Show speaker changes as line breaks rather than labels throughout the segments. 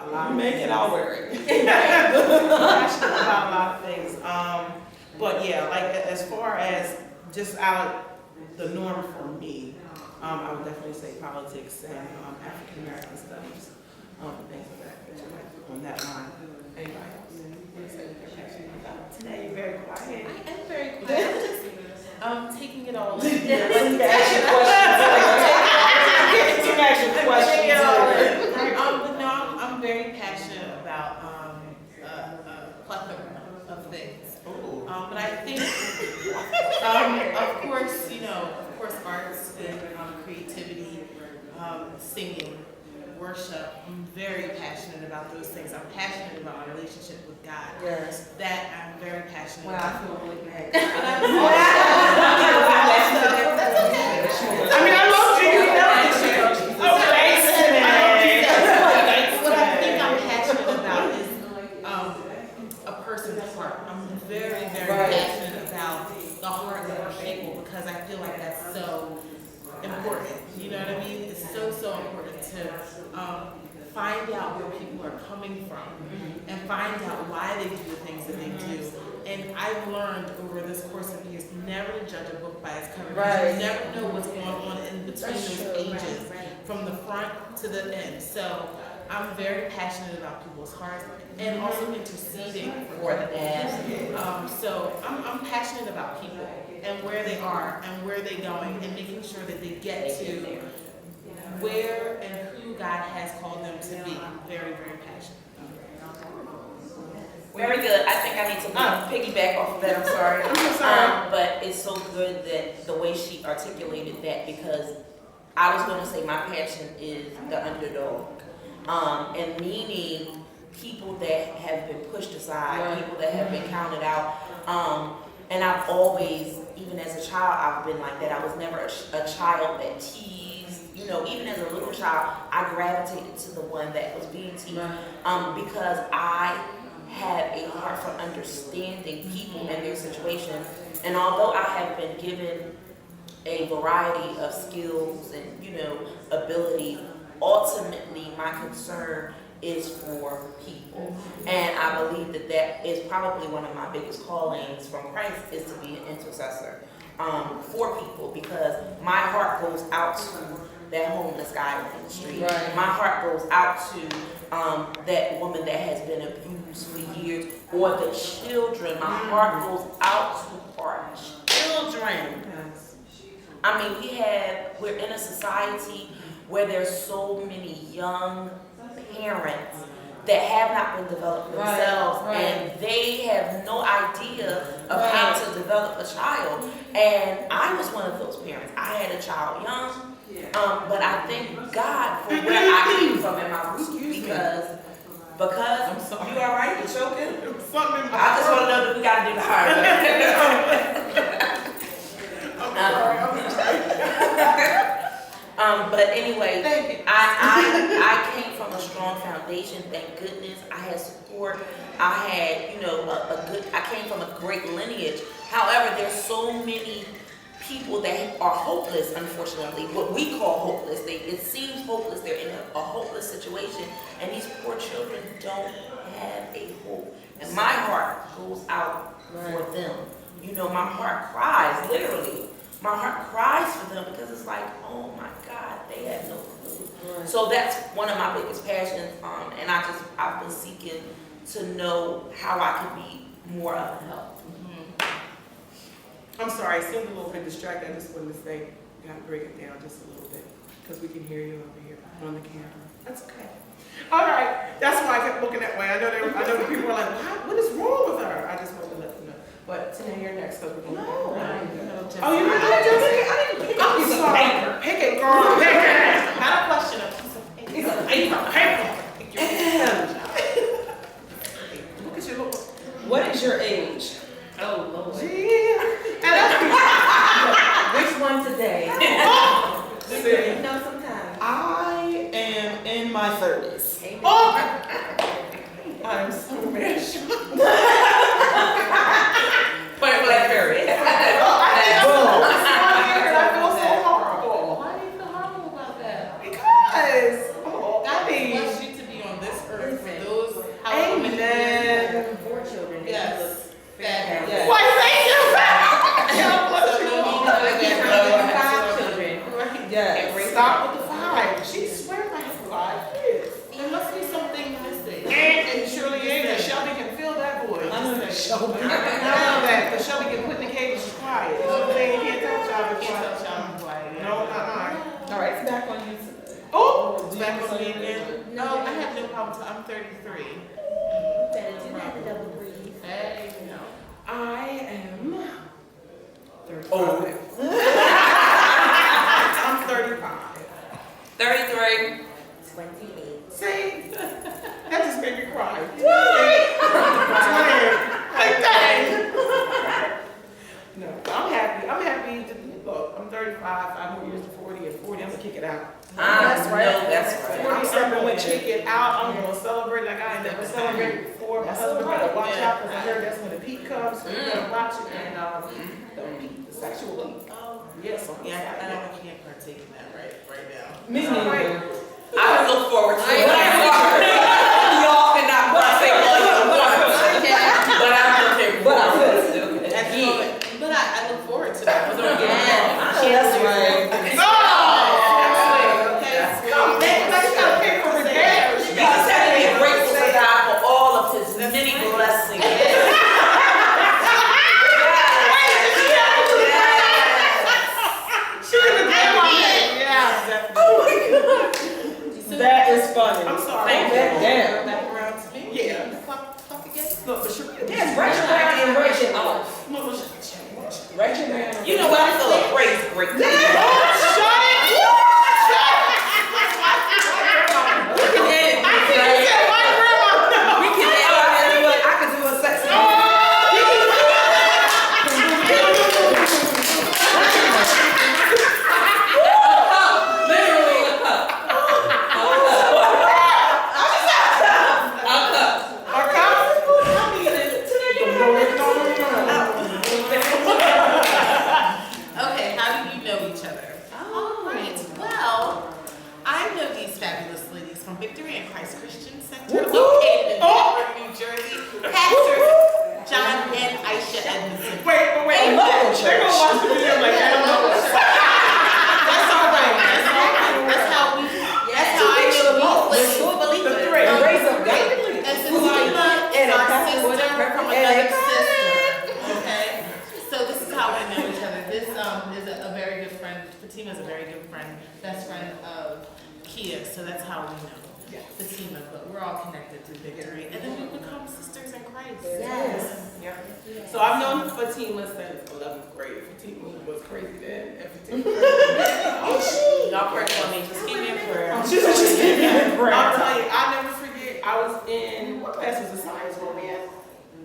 a lot of
Make it all work.
passionate about a lot of things. But yeah, like as far as just out the norm for me, I would definitely say politics and African American studies, things of that nature, like on that line. Anybody else? Want to say what they're passionate about? Today you're very quiet.
I am very quiet. I'm just taking it all in.
Taking it all in.
But no, I'm very passionate about a plethora of things. But I think, of course, arts and creativity, singing, worship. I'm very passionate about those things. I'm passionate about my relationship with God.
Yes.
That I'm very passionate
Wow, I
about.
feel really bad.
But I'm
I mean, I love Jesus.
What I think I'm passionate about is a person's heart. I'm very, very passionate about the heart of our people because I feel like that's so important. You know what I mean? It's so important to find out where people are coming from and find out why they do the things that they do. And I've learned over this course of years never to judge a book by its cover. Because you never know what's going on in between those pages, from the front to the end. So I'm very passionate about people's hearts and also interceding for them. So I'm passionate about people and where they are and where they're going and making sure that they get to where and who God has called them to be. I'm very, very passionate.
Very good. I think I need to piggyback off of that. I'm sorry.
I'm sorry.
But it's so good that the way she articulated that, because I was going to say my passion is the underdog, and meaning people that have been pushed aside, people that have been counted out. And I've always, even as a child, I've been like that. I was never a child that teased. You know, even as a little child, I gravitated to the one that was being teased, because I had a heart for understanding people and their situation. And although I have been given a variety of skills and, ability, ultimately my concern is for people. And I believe that that is probably one of my biggest callings from Christ, is to be an intercessor for people, because my heart goes out to that homeless guy on the street. Right. My heart goes out to that woman that has been abused for years, or the children. My heart goes out to our children. I mean, we're in a society where there's so many young parents that have not been developed themselves, and they have no idea of how to develop a child. And I was one of those parents. I had a child young. But I thank God for where I came from in my roots, because I'm sorry. You all right? You choking? I just want to know that we got to do the hard work. But anyway, I came from a strong foundation. Thank goodness. I had support. I had, I came from a great lineage. However, there's so many people that are hopeless, unfortunately, what we call hopeless. It seems hopeless. They're in a hopeless situation, and these poor children don't have a hope. And my heart goes out for them. My heart cries, literally. My heart cries for them, because it's like, oh my God, they have no clue. So that's one of my biggest passions, and I've been seeking to know how I can be more of a help.
I'm sorry, I seemed a little bit distracted. I just wanted to say, you gotta break it down just a little bit, because we can hear you over here on the camera. That's okay. All right, that's why I kept looking that way. I know the people are like, what is wrong with her? I just wanted to let them know. But Tina, you're next, because we're going to go. Oh, you're not going to do it? I didn't pick up a piece of paper. Pick it, girl, pick it.
Not a question, a piece of paper.
Piece of paper. Pick your Look at you.
What is your age?
Oh, Lord.
Which one today? Sometimes.
I am in my 30s.
Amen.
Oh! I'm so rich.
Blackberry.
I feel so horrible.
Why do you feel horrible about that?
Because I'm old.
God bless you to be on this earth 33.
Better do that, double breathe.
Hey, no.
I am 35.
Oh.
I'm 35.
33.
28.
See? That just made me cry. 28. Like that. No, I'm happy. I'm happy to look. I'm 35, 5 more years to 40, and 40, I'm gonna kick it out.
That's right. No, that's right.
47 when kick it out, I'm gonna celebrate like I ain't never celebrated before. My husband better watch out because I heard that's when the peak comes. So you better watch it and the peak, the sexual peak. Yes, I'm
Yeah, I
excited.
can't partake in that right now.
Me neither.
I look forward to it. Y'all cannot partake all you want, but I'm looking forward to it.
But I look forward to that. We're gonna get
Yeah.
involved.
That's right.
You just have to be grateful to God for all of His many blessings.
That is funny.
I'm sorry.
Thank you.
Damn.
Back around to me.
Yeah.
Fuck again.
Look, but Sharita.
Yes, retrograde and breaking off.
Look,
Retrograde.
You know what? I feel a praise break.
shut it! I think you said my grandma.
We can add what I could do a sexy. Literally a cup.
Our cow?
Okay, how do you know each other? All right. Well, I know these fabulous ladies from Victory and Christ Christian Center, located in Newark, New Jersey. Pastors John and Aisha Edmondson.
Wait. They're gonna watch the video like, I don't know.
That's all right. That's all right. That's how I know these ladies.
The three.
And Fatima is our sister from another sister. Okay? So this is how we know each other. This is a very good friend. Fatima is a very good friend, best friend of Kia. So that's how we know Fatima. But we're all connected through Victory. And then we become sisters in Christ.
Yes.
Yeah. So I've known Fatima since 11th grade. Fatima was crazy then. And Fatima.
Y'all pray for me. Just keep me in prayer.
I'll tell you, I never forget. I was in, what class was the science one, man?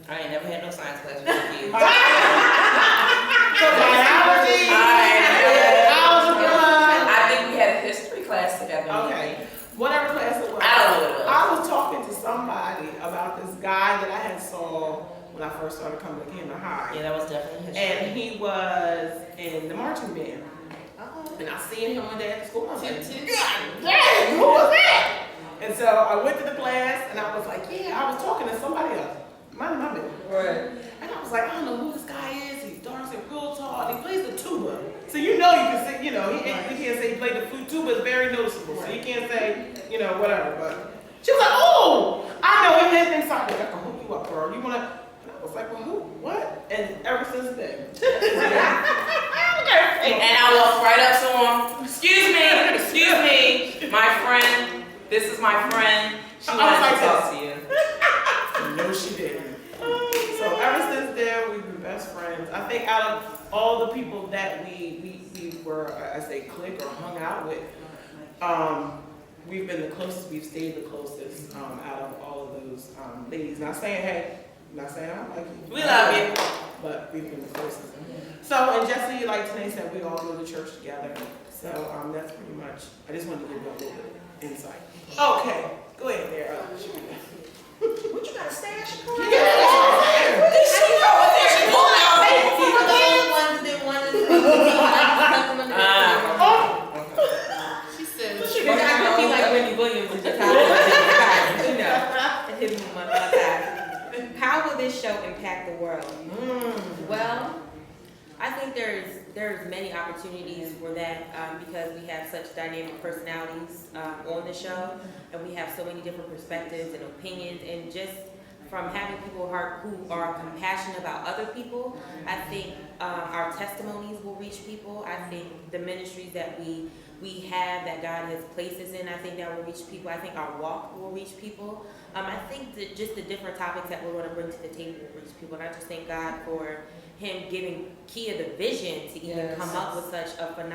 I ain't never had no science class with you.
Biology. Algebra.
I think we had a history class together.
Okay. Whatever class it was.
I don't know what it was.
I was talking to somebody about this guy that I had saw when I first started coming to Canada High.
Yeah, that was definitely history.
And he was in the marching band. And I seen him one day at the school. I was like, God dang, who was that? And so I went to the class and I was like, yeah, I was talking to somebody else. Mind my business.
Right.
And I was like, I don't know who this guy is. He's dark and real tall. And he plays the tuba. So you know you can say, you know, he can't say he played the flute. Tuba is very noticeable. So you can't say, you know, whatever. But she was like, oh, I know him. His inside. I can hook you up, girl. You want to? And I was like, well, who? What? And ever since then.
And I walked right up to him. Excuse me, my friend. This is my friend. She wanted to talk to you.
No, she didn't. So ever since then, we've been best friends. I think out of all the people that we were, I say, click or hung out with, we've been the closest. We've stayed the closest out of all of those ladies. Not saying hey, not saying I don't like you.
We love you.
But we've been the closest. So, and Jesse, like Tanae said, we all go to church together. So that's pretty much. I just wanted to give you a little bit of insight. Okay, go ahead there.
What you got a stash?
She know what they should pull out.
She said,
She got to be like Wendy Williams in Chicago. You know, hit me with my thigh. How will this show impact the world? Well, I think there's many opportunities for that because we have such dynamic personalities on the show, and we have so many different perspectives and opinions, and just from having people who are compassionate about other people. I think our testimonies will reach people. I think the ministries that we have that God has placed us in, I think that will reach people. I think our walk will reach people. I think that just the different topics that we're going to bring to the table will reach people. And I just thank God for Him giving Kia the vision to even come up with such a phenomenal